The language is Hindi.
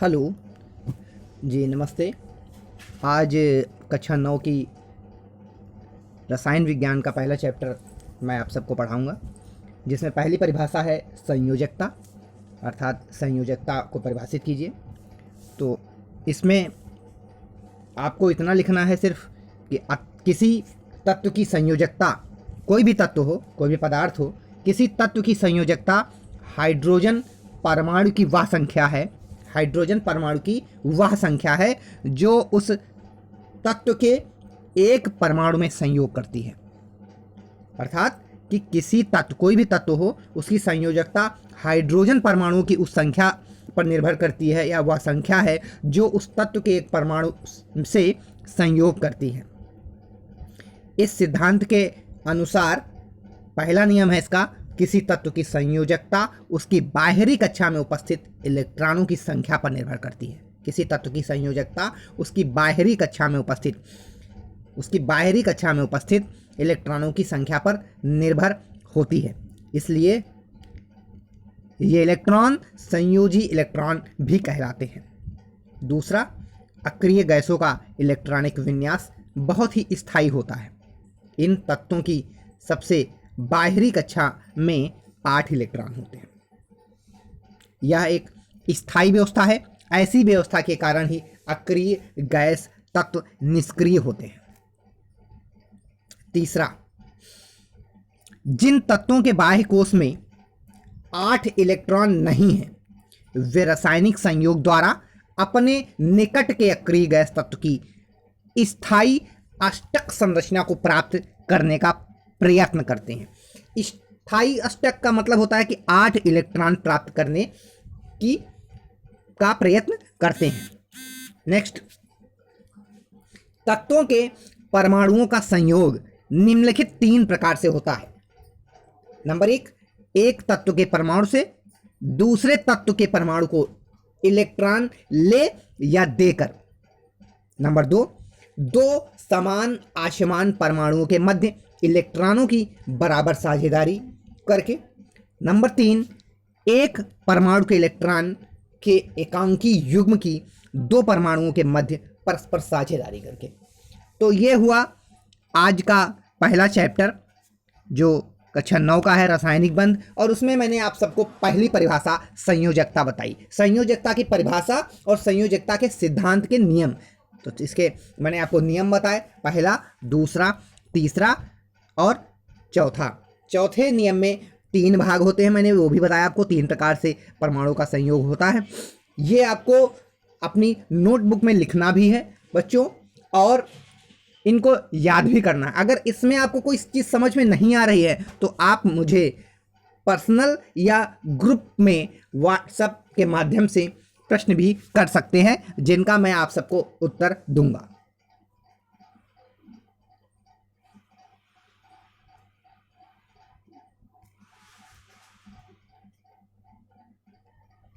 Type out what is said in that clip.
हेलो जी, नमस्ते। आज कक्षा 9 की रसायन विज्ञान का पहला चैप्टर मैं आप सबको पढ़ाऊंगा, जिसमें पहली परिभाषा है संयोजकता, अर्थात संयोजकता को परिभाषित कीजिए। तो इसमें आपको इतना लिखना है सिर्फ कि किसी तत्व की संयोजकता, कोई भी तत्व हो, कोई भी पदार्थ हो, किसी तत्व की संयोजकता हाइड्रोजन परमाणु की वह संख्या है, हाइड्रोजन परमाणु की वह संख्या है जो उस तत्व के एक परमाणु में संयोग करती है। अर्थात कि किसी तत्व, कोई भी तत्व हो, उसकी संयोजकता हाइड्रोजन परमाणु की उस संख्या पर निर्भर करती है, या वह संख्या है जो उस तत्व के एक परमाणु से संयोग करती है। इस सिद्धांत के अनुसार पहला नियम है इसका, किसी तत्व की संयोजकता उसकी बाहरी कक्षा में उपस्थित इलेक्ट्रॉनों की संख्या पर निर्भर करती है। किसी तत्व की संयोजकता उसकी बाहरी कक्षा में उपस्थित इलेक्ट्रॉनों की संख्या पर निर्भर होती है। इसलिए ये इलेक्ट्रॉन संयोजी इलेक्ट्रॉन भी कहलाते हैं। दूसरा, अक्रिय गैसों का इलेक्ट्रॉनिक विन्यास बहुत ही स्थायी होता है। इन तत्वों की सबसे बाहरी कक्षा में 8 इलेक्ट्रॉन होते हैं। यह एक स्थायी व्यवस्था है। ऐसी व्यवस्था के कारण ही अक्रिय गैस तत्व निष्क्रिय होते हैं। तीसरा, जिन तत्वों के बाह्य कोश में 8 इलेक्ट्रॉन नहीं हैं, वे रासायनिक संयोग द्वारा अपने निकट के अक्रिय गैस तत्व की स्थायी अष्टक संरचना को प्राप्त करने का प्रयत्न करते हैं। स्थायी अष्टक का मतलब होता है कि 8 इलेक्ट्रॉन प्राप्त करने का प्रयत्न करते हैं। नेक्स्ट, तत्वों के परमाणुओं का संयोग निम्नलिखित 3 प्रकार से होता है। नंबर 1, एक तत्व के परमाणु से दूसरे तत्व के परमाणु को इलेक्ट्रॉन ले या देकर। नंबर 2, दो समान आसमान परमाणुओं के मध्य इलेक्ट्रॉनों की बराबर साझेदारी करके। नंबर 3, एक परमाणु के इलेक्ट्रॉन के एकांकी युग्म की 2 परमाणुओं के मध्य परस्पर साझेदारी करके। तो ये हुआ आज का पहला चैप्टर, जो कक्षा 9 का है, रासायनिक बंध। और उसमें मैंने आप सबको पहली परिभाषा संयोजकता बताई, संयोजकता की परिभाषा और संयोजकता के सिद्धांत के नियम। तो इसके मैंने आपको नियम बताए, पहला, दूसरा, तीसरा और चौथा। चौथे नियम में 3 भाग होते हैं, मैंने वो भी बताया आपको। 3 प्रकार से परमाणु का संयोग होता है। ये आपको अपनी नोटबुक में लिखना भी है बच्चों, और इनको याद भी करना है। अगर इसमें आपको कोई चीज़ समझ में नहीं आ रही है तो आप मुझे पर्सनल या ग्रुप में व्हाट्सएप के माध्यम से प्रश्न भी कर सकते हैं, जिनका मैं आप सबको उत्तर दूंगा।